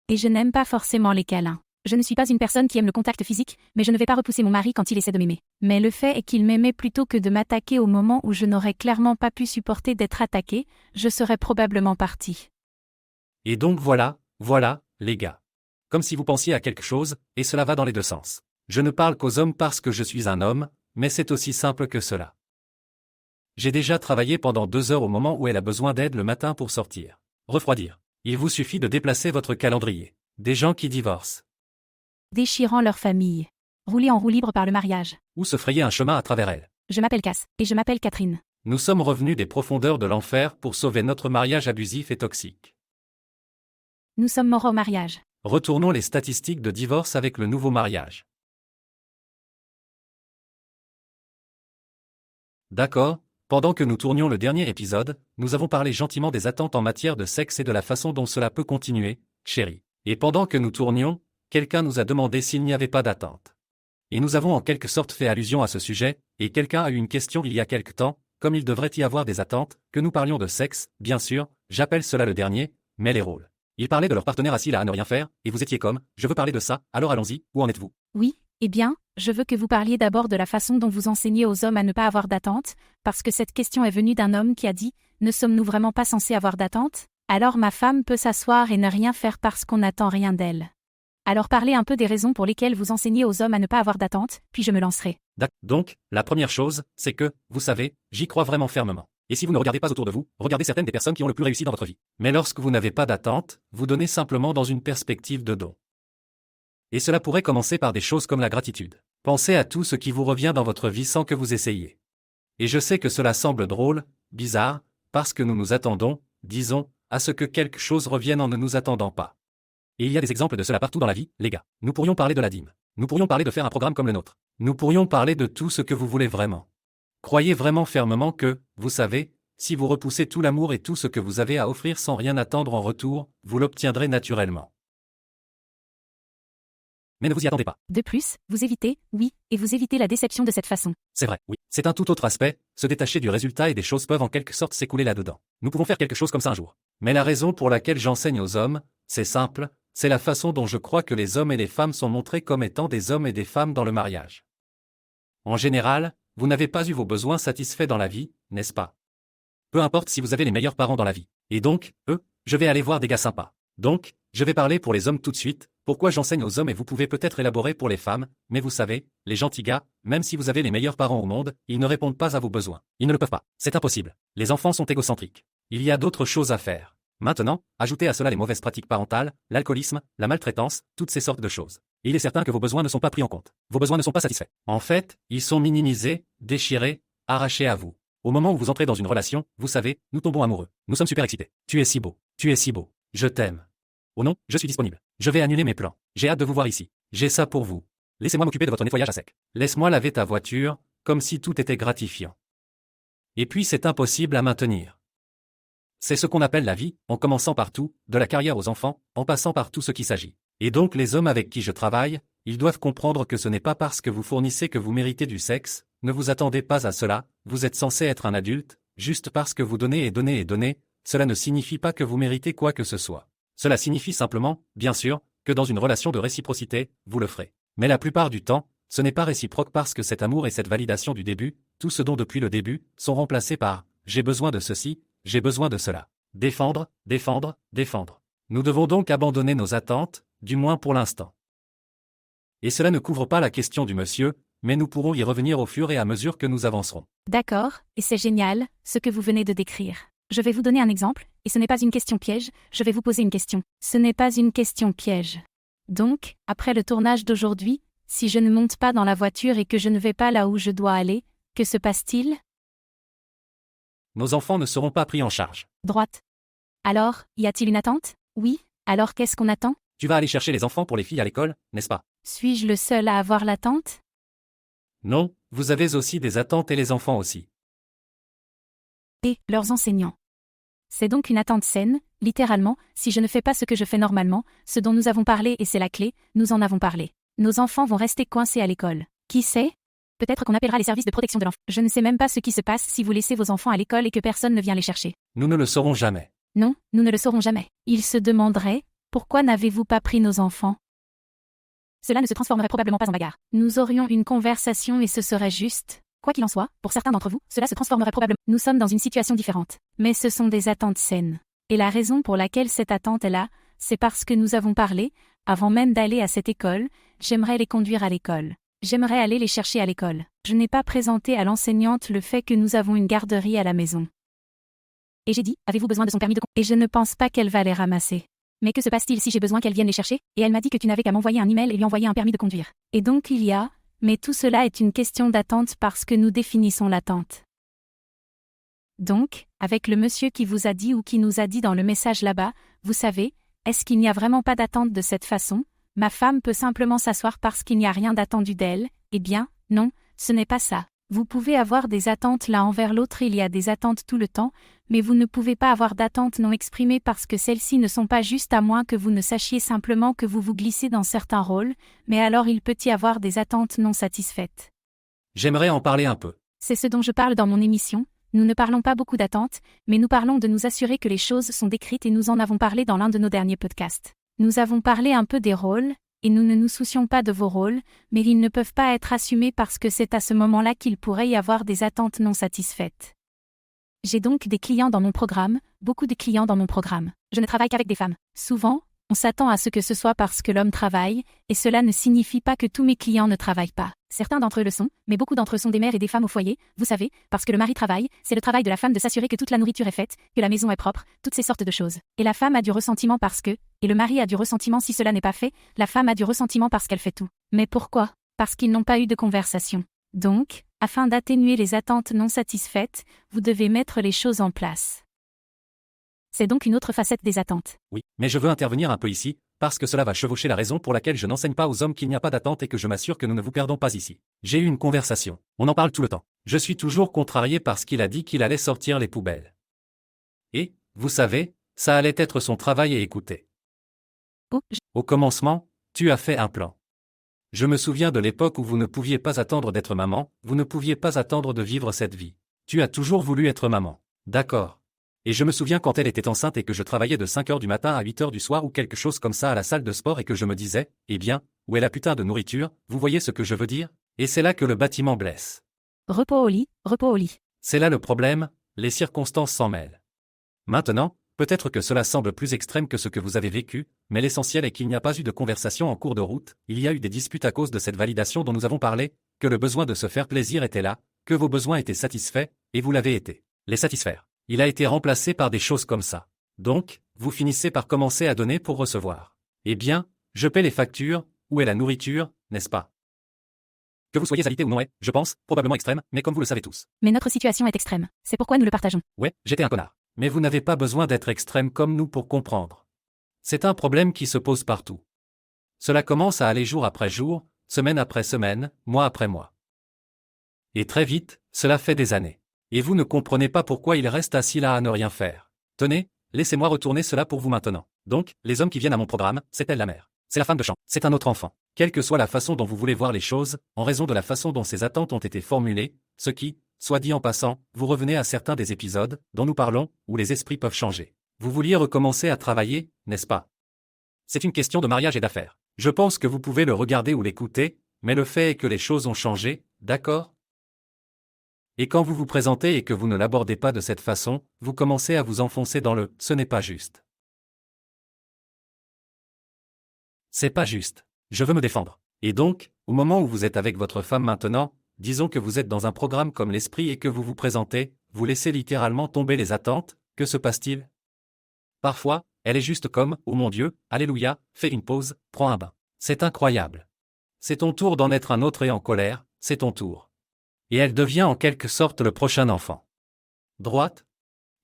Et je n'aime pas forcément les câlins. Je ne suis pas une personne qui aime le contact physique, mais je ne vais pas repousser mon mari quand il essaie de m'aimer. Mais le fait est qu'il m'aimait plutôt que de m'attaquer au moment où je n'aurais clairement pas pu supporter d'être attaquée, je serais probablement partie. Et donc voilà, les gars. Comme si vous pensiez à quelque chose, et cela va dans les deux sens. Je ne parle qu'aux hommes parce que je suis un homme, mais c'est aussi simple que cela. J'ai déjà travaillé pendant 2 heures au moment où elle a besoin d'aide le matin pour sortir. Refroidir. Il vous suffit de déplacer votre calendrier. Des gens qui divorcent. Déchirant leur famille. Rouler en roue libre par le mariage. Ou se frayer un chemin à travers elle. Je m'appelle Cass, et je m'appelle Catherine. Nous sommes revenus des profondeurs de l'enfer pour sauver notre mariage abusif et toxique. Nous sommes morts au mariage. Retournons les statistiques de divorce avec le nouveau mariage. D'accord, pendant que nous tournions le dernier épisode, nous avons parlé gentiment des attentes en matière de sexe et de la façon dont cela peut continuer, chérie. Et pendant que nous tournions, quelqu'un nous a demandé s'il n'y avait pas d'attente. Et nous avons en quelque sorte fait allusion à ce sujet, et quelqu'un a eu une question il y a quelque temps, comme il devrait y avoir des attentes, que nous parlions de sexe, bien sûr, j'appelle cela le dernier, mais les rôles. Ils parlaient de leur partenaire assis là à ne rien faire, et vous étiez comme, je veux parler de ça, alors allons-y, où en êtes-vous? Oui, eh bien, je veux que vous parliez d'abord de la façon dont vous enseignez aux hommes à ne pas avoir d'attente, parce que cette question est venue d'un homme qui a dit « Ne sommes-nous vraiment pas censés avoir d'attente? Alors ma femme peut s'asseoir et ne rien faire parce qu'on n'attend rien d'elle. » Alors parlez un peu des raisons pour lesquelles vous enseignez aux hommes à ne pas avoir d'attente, puis je me lancerai. Donc, la première chose, c'est que, vous savez, j'y crois vraiment fermement. Et si vous ne regardez pas autour de vous, regardez certaines des personnes qui ont le plus réussi dans votre vie. Mais lorsque vous n'avez pas d'attente, vous donnez simplement dans une perspective de don. Et cela pourrait commencer par des choses comme la gratitude. Pensez à tout ce qui vous revient dans votre vie sans que vous essayiez. Et je sais que cela semble drôle, bizarre, parce que nous nous attendons, disons, à ce que quelque chose revienne en ne nous attendant pas. Et il y a des exemples de cela partout dans la vie, les gars. Nous pourrions parler de la dîme. Nous pourrions parler de faire un programme comme le nôtre. Nous pourrions parler de tout ce que vous voulez vraiment. Croyez vraiment fermement que, vous savez, si vous repoussez tout l'amour et tout ce que vous avez à offrir sans rien attendre en retour, vous l'obtiendrez naturellement. Mais ne vous y attendez pas. De plus, vous évitez, oui, et vous évitez la déception de cette façon. C'est vrai, oui. C'est un tout autre aspect, se détacher du résultat et des choses peuvent en quelque sorte s'écouler là-dedans. Nous pouvons faire quelque chose comme ça un jour. Mais la raison pour laquelle j'enseigne aux hommes, c'est simple, c'est la façon dont je crois que les hommes et les femmes sont montrés comme étant des hommes et des femmes dans le mariage. En général, vous n'avez pas eu vos besoins satisfaits dans la vie, n'est-ce pas? Peu importe si vous avez les meilleurs parents dans la vie. Et donc, je vais aller voir des gars sympas. Donc, je vais parler pour les hommes tout de suite, pourquoi j'enseigne aux hommes et vous pouvez peut-être élaborer pour les femmes, mais vous savez, les gentils gars, même si vous avez les meilleurs parents au monde, ils ne répondent pas à vos besoins. Ils ne le peuvent pas. C'est impossible. Les enfants sont égocentriques. Il y a d'autres choses à faire. Maintenant, ajoutez à cela les mauvaises pratiques parentales, l'alcoolisme, la maltraitance, toutes ces sortes de choses. Et il est certain que vos besoins ne sont pas pris en compte. Vos besoins ne sont pas satisfaits. En fait, ils sont minimisés, déchirés, arrachés à vous. Au moment où vous entrez dans une relation, vous savez, nous tombons amoureux. Nous sommes super excités. Tu es si beau. Tu es si beau. Je t'aime. Oh non, je suis disponible. Je vais annuler mes plans. J'ai hâte de vous voir ici. J'ai ça pour vous. Laissez-moi m'occuper de votre nettoyage à sec. Laisse-moi laver ta voiture, comme si tout était gratifiant. Et puis c'est impossible à maintenir. C'est ce qu'on appelle la vie, en commençant par tout, de la carrière aux enfants, en passant par tout ce qui s'agit. Et donc les hommes avec qui je travaille, ils doivent comprendre que ce n'est pas parce que vous fournissez que vous méritez du sexe, ne vous attendez pas à cela, vous êtes censé être un adulte, juste parce que vous donnez et donnez et donnez, cela ne signifie pas que vous méritez quoi que ce soit. Cela signifie simplement, bien sûr, que dans une relation de réciprocité, vous le ferez. Mais la plupart du temps, ce n'est pas réciproque parce que cet amour et cette validation du début, tout ce dont depuis le début, sont remplacés par « j'ai besoin de ceci, j'ai besoin de cela ». Défendre, défendre, défendre. Nous devons donc abandonner nos attentes, du moins pour l'instant. Et cela ne couvre pas la question du monsieur, mais nous pourrons y revenir au fur et à mesure que nous avancerons. D'accord, et c'est génial, ce que vous venez de décrire. Je vais vous donner un exemple, et ce n'est pas une question piège, je vais vous poser une question. Ce n'est pas une question piège. Donc, après le tournage d'aujourd'hui, si je ne monte pas dans la voiture et que je ne vais pas là où je dois aller, que se passe-t-il? Nos enfants ne seront pas pris en charge. Droite. Alors, y a-t-il une attente? Oui, alors qu'est-ce qu'on attend? Tu vas aller chercher les enfants pour les filles à l'école, n'est-ce pas? Suis-je le seul à avoir l'attente? Non, vous avez aussi des attentes et les enfants aussi. Et leurs enseignants. C'est donc une attente saine, littéralement, si je ne fais pas ce que je fais normalement, ce dont nous avons parlé et c'est la clé, nous en avons parlé. Nos enfants vont rester coincés à l'école. Qui sait? Peut-être qu'on appellera les services de protection de l'enfant. Je ne sais même pas ce qui se passe si vous laissez vos enfants à l'école et que personne ne vient les chercher. Nous ne le saurons jamais. Non, nous ne le saurons jamais. Ils se demanderaient, Pourquoi n'avez-vous pas pris nos enfants? Cela ne se transformerait probablement pas en bagarre. Nous aurions une conversation et ce serait juste. Quoi qu'il en soit, pour certains d'entre vous, cela se transformerait probablement. Nous sommes dans une situation différente. Mais ce sont des attentes saines. Et la raison pour laquelle cette attente est là, c'est parce que nous avons parlé, avant même d'aller à cette école, j'aimerais les conduire à l'école. J'aimerais aller les chercher à l'école. Je n'ai pas présenté à l'enseignante le fait que nous avons une garderie à la maison. Et j'ai dit, avez-vous besoin de son permis de conduire? Et je ne pense pas qu'elle va les ramasser. Mais que se passe-t-il si j'ai besoin qu'elle vienne les chercher? Et elle m'a dit que tu n'avais qu'à m'envoyer un email et lui envoyer un permis de conduire. Et donc mais tout cela est une question d'attente parce que nous définissons l'attente. Donc, avec le monsieur qui vous a dit ou qui nous a dit dans le message là-bas, vous savez, est-ce qu'il n'y a vraiment pas d'attente de cette façon? Ma femme peut simplement s'asseoir parce qu'il n'y a rien d'attendu d'elle? Eh bien, non, ce n'est pas ça. Vous pouvez avoir des attentes l'un envers l'autre, il y a des attentes tout le temps, mais vous ne pouvez pas avoir d'attentes non exprimées parce que celles-ci ne sont pas justes à moins que vous ne sachiez simplement que vous vous glissez dans certains rôles, mais alors il peut y avoir des attentes non satisfaites. J'aimerais en parler un peu. C'est ce dont je parle dans mon émission. Nous ne parlons pas beaucoup d'attentes, mais nous parlons de nous assurer que les choses sont décrites et nous en avons parlé dans l'un de nos derniers podcasts. Nous avons parlé un peu des rôles, et nous ne nous soucions pas de vos rôles, mais ils ne peuvent pas être assumés parce que c'est à ce moment-là qu'il pourrait y avoir des attentes non satisfaites. J'ai donc des clients dans mon programme, beaucoup de clients dans mon programme. Je ne travaille qu'avec des femmes. Souvent, on s'attend à ce que ce soit parce que l'homme travaille, et cela ne signifie pas que tous mes clients ne travaillent pas. Certains d'entre eux le sont, mais beaucoup d'entre eux sont des mères et des femmes au foyer, vous savez, parce que le mari travaille, c'est le travail de la femme de s'assurer que toute la nourriture est faite, que la maison est propre, toutes ces sortes de choses. Et la femme a du ressentiment parce que, et le mari a du ressentiment si cela n'est pas fait, la femme a du ressentiment parce qu'elle fait tout. Mais pourquoi? Parce qu'ils n'ont pas eu de conversation. Donc, afin d'atténuer les attentes non satisfaites, vous devez mettre les choses en place. C'est donc une autre facette des attentes. Oui, mais je veux intervenir un peu ici, parce que cela va chevaucher la raison pour laquelle je n'enseigne pas aux hommes qu'il n'y a pas d'attente et que je m'assure que nous ne vous perdons pas ici. J'ai eu une conversation. On en parle tout le temps. Je suis toujours contrarié parce qu'il a dit qu'il allait sortir les poubelles. Et, vous savez, ça allait être son travail et écouter. Au commencement, tu as fait un plan. Je me souviens de l'époque où vous ne pouviez pas attendre d'être maman, vous ne pouviez pas attendre de vivre cette vie. Tu as toujours voulu être maman. D'accord. Et je me souviens quand elle était enceinte et que je travaillais de 5h du matin à 8h du soir ou quelque chose comme ça à la salle de sport et que je me disais, eh bien, où est la putain de nourriture, vous voyez ce que je veux dire? Et c'est là que le bâtiment blesse. Repos au lit, repos au lit. C'est là le problème, les circonstances s'en mêlent. Maintenant, peut-être que cela semble plus extrême que ce que vous avez vécu, mais l'essentiel est qu'il n'y a pas eu de conversation en cours de route, il y a eu des disputes à cause de cette validation dont nous avons parlé, que le besoin de se faire plaisir était là, que vos besoins étaient satisfaits, et vous l'avez été. Les satisfaire. Il a été remplacé par des choses comme ça. Donc, vous finissez par commencer à donner pour recevoir. Eh bien, je paie les factures, où est la nourriture, n'est-ce pas? Que vous soyez alité ou non est, je pense, probablement extrême, mais comme vous le savez tous. Mais notre situation est extrême, c'est pourquoi nous le partageons. Ouais, j'étais un connard. Mais vous n'avez pas besoin d'être extrême comme nous pour comprendre. C'est un problème qui se pose partout. Cela commence à aller jour après jour, semaine après semaine, mois après mois. Et très vite, cela fait des années. Et vous ne comprenez pas pourquoi il reste assis là à ne rien faire. Tenez, laissez-moi retourner cela pour vous maintenant. Donc, les hommes qui viennent à mon programme, c'est elle la mère. C'est la femme de chambre. C'est un autre enfant. Quelle que soit la façon dont vous voulez voir les choses, en raison de la façon dont ces attentes ont été formulées, ce qui, soit dit en passant, vous revenez à certains des épisodes, dont nous parlons, où les esprits peuvent changer. Vous vouliez recommencer à travailler, n'est-ce pas? C'est une question de mariage et d'affaires. Je pense que vous pouvez le regarder ou l'écouter, mais le fait est que les choses ont changé, d'accord? Et quand vous vous présentez et que vous ne l'abordez pas de cette façon, vous commencez à vous enfoncer dans le « ce n'est pas juste ». C'est pas juste. Je veux me défendre. Et donc, au moment où vous êtes avec votre femme maintenant, disons que vous êtes dans un programme comme l'esprit et que vous vous présentez, vous laissez littéralement tomber les attentes, que se passe-t-il? Parfois, elle est juste comme « Oh mon Dieu, alléluia, fais une pause, prends un bain ». C'est incroyable. C'est ton tour d'en être un autre et en colère, c'est ton tour. Et elle devient en quelque sorte le prochain enfant. Droite?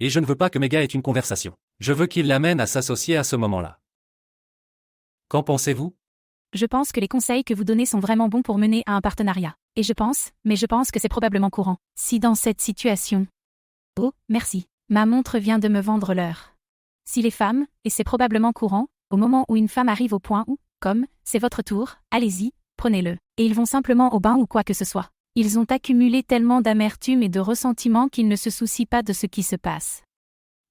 Et je ne veux pas que mes gars aient une conversation. Je veux qu'ils l'amènent à s'associer à ce moment-là. Qu'en pensez-vous? Je pense que les conseils que vous donnez sont vraiment bons pour mener à un partenariat. Et je pense que c'est probablement courant. Si dans cette situation... Oh, merci. Ma montre vient de me vendre l'heure. Si les femmes, et c'est probablement courant, au moment où une femme arrive au point où, comme, c'est votre tour, allez-y, prenez-le. Et ils vont simplement au bain ou quoi que ce soit. Ils ont accumulé tellement d'amertume et de ressentiment qu'ils ne se soucient pas de ce qui se passe.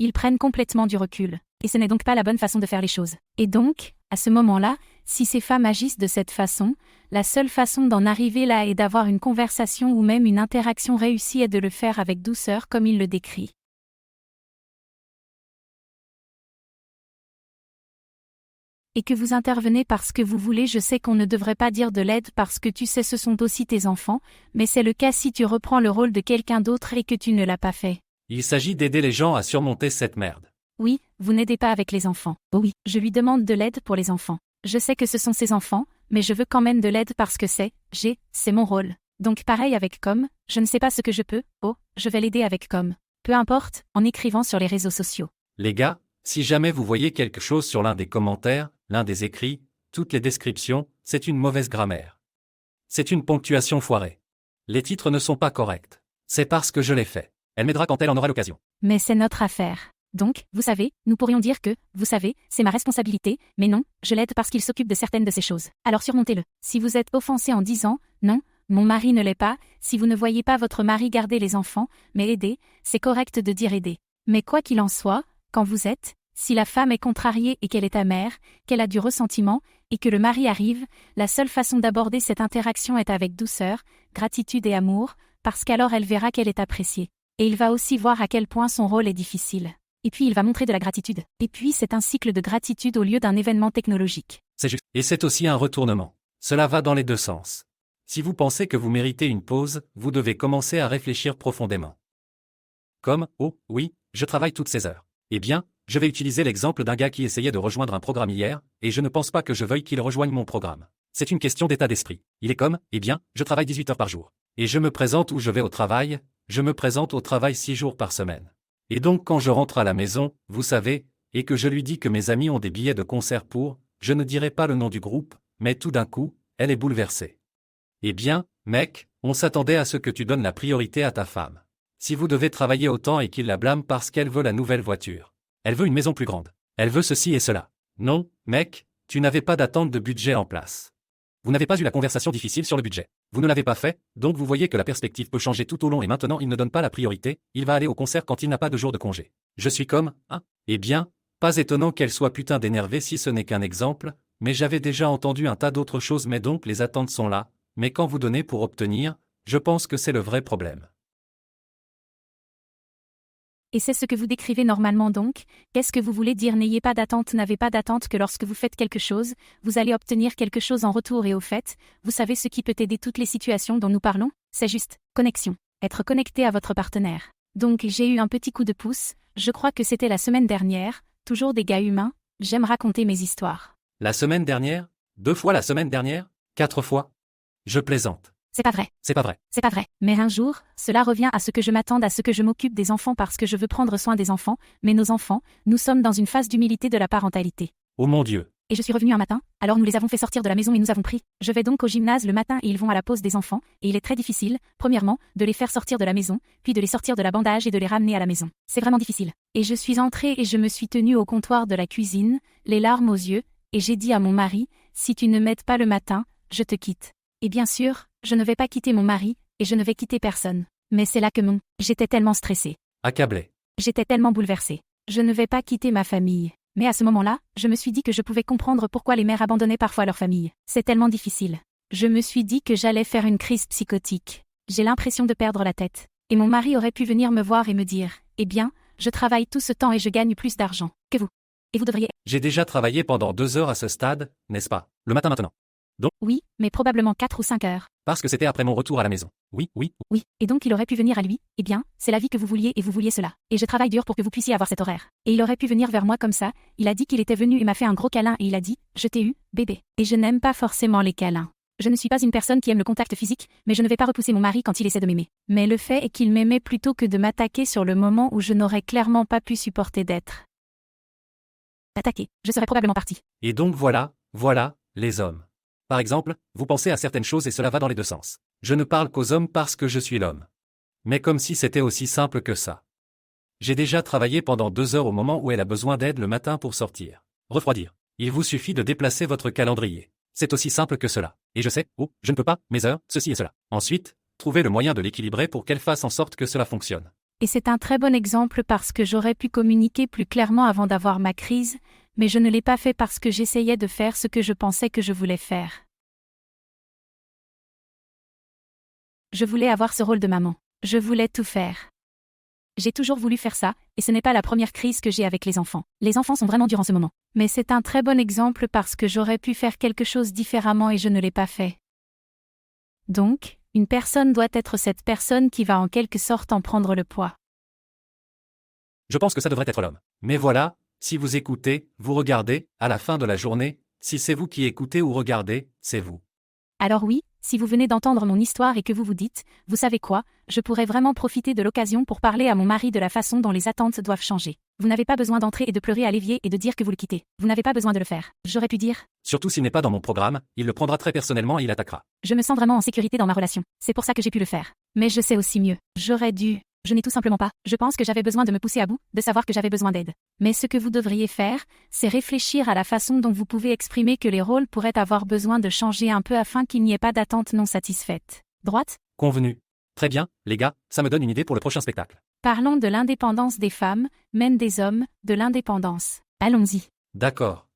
Ils prennent complètement du recul. Et ce n'est donc pas la bonne façon de faire les choses. Et donc, à ce moment-là, si ces femmes agissent de cette façon, la seule façon d'en arriver là est d'avoir une conversation ou même une interaction réussie et de le faire avec douceur comme il le décrit. Et que vous intervenez parce que vous voulez, je sais qu'on ne devrait pas dire de l'aide parce que tu sais ce sont aussi tes enfants, mais c'est le cas si tu reprends le rôle de quelqu'un d'autre et que tu ne l'as pas fait. Il s'agit d'aider les gens à surmonter cette merde. Oui, vous n'aidez pas avec les enfants. Oh oui, je lui demande de l'aide pour les enfants. Je sais que ce sont ses enfants, mais je veux quand même de l'aide parce que c'est mon rôle. Donc pareil avec Com, je ne sais pas ce que je peux, je vais l'aider avec Com. Peu importe, en écrivant sur les réseaux sociaux. Les gars, si jamais vous voyez quelque chose sur l'un des commentaires, l'un des écrits, toutes les descriptions, c'est une mauvaise grammaire. C'est une ponctuation foirée. Les titres ne sont pas corrects. C'est parce que je l'ai fait. Elle m'aidera quand elle en aura l'occasion. Mais c'est notre affaire. Donc, vous savez, nous pourrions dire que, vous savez, c'est ma responsabilité, mais non, je l'aide parce qu'il s'occupe de certaines de ces choses. Alors surmontez-le. Si vous êtes offensé en disant « Non, mon mari ne l'est pas », si vous ne voyez pas votre mari garder les enfants, mais aider, c'est correct de dire aider. Mais quoi qu'il en soit, quand vous êtes, si la femme est contrariée et qu'elle est amère, qu'elle a du ressentiment, et que le mari arrive, la seule façon d'aborder cette interaction est avec douceur, gratitude et amour, parce qu'alors elle verra qu'elle est appréciée. Et il va aussi voir à quel point son rôle est difficile. Et puis il va montrer de la gratitude. Et puis c'est un cycle de gratitude au lieu d'un événement technologique. C'est juste. Et c'est aussi un retournement. Cela va dans les deux sens. Si vous pensez que vous méritez une pause, vous devez commencer à réfléchir profondément. Comme, oh, oui, je travaille toutes ces heures. Eh bien, je vais utiliser l'exemple d'un gars qui essayait de rejoindre un programme hier, et je ne pense pas que je veuille qu'il rejoigne mon programme. C'est une question d'état d'esprit. Il est comme, eh bien, je travaille 18 heures par jour. Et je me présente où je vais au travail, je me présente au travail 6 jours par semaine. Et donc quand je rentre à la maison, vous savez, et que je lui dis que mes amis ont des billets de concert pour, je ne dirai pas le nom du groupe, mais tout d'un coup, elle est bouleversée. Eh bien, mec, on s'attendait à ce que tu donnes la priorité à ta femme. Si vous devez travailler autant et qu'il la blâme parce qu'elle veut la nouvelle voiture. Elle veut une maison plus grande. Elle veut ceci et cela. Non, mec, tu n'avais pas d'attente de budget en place. Vous n'avez pas eu la conversation difficile sur le budget. Vous ne l'avez pas fait, donc vous voyez que la perspective peut changer tout au long et maintenant il ne donne pas la priorité, il va aller au concert quand il n'a pas de jour de congé. Je suis comme, eh bien, pas étonnant qu'elle soit putain d'énervée si ce n'est qu'un exemple, mais j'avais déjà entendu un tas d'autres choses mais donc les attentes sont là, mais quand vous donnez pour obtenir, je pense que c'est le vrai problème. Et c'est ce que vous décrivez normalement donc, qu'est-ce que vous voulez dire n'ayez pas d'attente, n'avez pas d'attente que lorsque vous faites quelque chose, vous allez obtenir quelque chose en retour et au fait, vous savez ce qui peut aider toutes les situations dont nous parlons, c'est juste, connexion, être connecté à votre partenaire. Donc j'ai eu un petit coup de pouce, je crois que c'était la semaine dernière, toujours des gars humains, j'aime raconter mes histoires. La semaine dernière? 2 fois la semaine dernière? 4 fois? Je plaisante. C'est pas vrai. C'est pas vrai. C'est pas vrai. Mais un jour, cela revient à ce que je m'attende, à ce que je m'occupe des enfants parce que je veux prendre soin des enfants, mais nos enfants, nous sommes dans une phase d'humilité de la parentalité. Oh mon Dieu. Et je suis revenue un matin, alors nous les avons fait sortir de la maison et nous avons pris. Je vais donc au gymnase le matin et ils vont à la pause des enfants, et il est très difficile, premièrement, de les faire sortir de la maison, puis de les sortir de la bandage et de les ramener à la maison. C'est vraiment difficile. Et je suis entrée et je me suis tenue au comptoir de la cuisine, les larmes aux yeux, et j'ai dit à mon mari, si tu ne m'aides pas le matin, je te quitte. Et bien sûr, je ne vais pas quitter mon mari, et je ne vais quitter personne. Mais c'est là que j'étais tellement stressée. Accablée. J'étais tellement bouleversée. Je ne vais pas quitter ma famille. Mais à ce moment-là, je me suis dit que je pouvais comprendre pourquoi les mères abandonnaient parfois leur famille. C'est tellement difficile. Je me suis dit que j'allais faire une crise psychotique. J'ai l'impression de perdre la tête. Et mon mari aurait pu venir me voir et me dire, eh bien, je travaille tout ce temps et je gagne plus d'argent que vous. Et vous devriez... J'ai déjà travaillé pendant 2 heures à ce stade, n'est-ce pas? Le matin maintenant. Donc, oui, mais probablement 4 ou 5 heures. Parce que c'était après mon retour à la maison. Oui. Oui, et donc il aurait pu venir à lui, eh bien, c'est la vie que vous vouliez et vous vouliez cela. Et je travaille dur pour que vous puissiez avoir cet horaire. Et il aurait pu venir vers moi comme ça, il a dit qu'il était venu et m'a fait un gros câlin et il a dit, je t'ai eu, bébé. Et je n'aime pas forcément les câlins. Je ne suis pas une personne qui aime le contact physique, mais je ne vais pas repousser mon mari quand il essaie de m'aimer. Mais le fait est qu'il m'aimait plutôt que de m'attaquer sur le moment où je n'aurais clairement pas pu supporter d'être attaqué. Je serais probablement partie. Et donc voilà, les hommes. Par exemple, vous pensez à certaines choses et cela va dans les deux sens. Je ne parle qu'aux hommes parce que je suis l'homme. Mais comme si c'était aussi simple que ça. J'ai déjà travaillé pendant 2 heures au moment où elle a besoin d'aide le matin pour sortir. Refroidir. Il vous suffit de déplacer votre calendrier. C'est aussi simple que cela. Et je sais, je ne peux pas, mes heures, ceci et cela. Ensuite, trouvez le moyen de l'équilibrer pour qu'elle fasse en sorte que cela fonctionne. Et c'est un très bon exemple parce que j'aurais pu communiquer plus clairement avant d'avoir ma crise, mais je ne l'ai pas fait parce que j'essayais de faire ce que je pensais que je voulais faire. Je voulais avoir ce rôle de maman. Je voulais tout faire. J'ai toujours voulu faire ça, et ce n'est pas la première crise que j'ai avec les enfants. Les enfants sont vraiment durs en ce moment. Mais c'est un très bon exemple parce que j'aurais pu faire quelque chose différemment et je ne l'ai pas fait. Donc, une personne doit être cette personne qui va en quelque sorte en prendre le poids. Je pense que ça devrait être l'homme. Mais voilà, si vous écoutez, vous regardez, à la fin de la journée, si c'est vous qui écoutez ou regardez, c'est vous. Alors oui, si vous venez d'entendre mon histoire et que vous vous dites, vous savez quoi, je pourrais vraiment profiter de l'occasion pour parler à mon mari de la façon dont les attentes doivent changer. Vous n'avez pas besoin d'entrer et de pleurer à l'évier et de dire que vous le quittez. Vous n'avez pas besoin de le faire. J'aurais pu dire, Surtout s'il n'est pas dans mon programme, il le prendra très personnellement et il attaquera. je me sens vraiment en sécurité dans ma relation. C'est pour ça que j'ai pu le faire. Mais je sais aussi mieux. J'aurais dû. Je n'ai tout simplement pas. Je pense que j'avais besoin de me pousser à bout, de savoir que j'avais besoin d'aide. Mais ce que vous devriez faire, c'est réfléchir à la façon dont vous pouvez exprimer que les rôles pourraient avoir besoin de changer un peu afin qu'il n'y ait pas d'attente non satisfaite. Droite? Convenu. Très bien, les gars, ça me donne une idée pour le prochain spectacle. Parlons de l'indépendance des femmes, même des hommes, de l'indépendance. Allons-y. D'accord.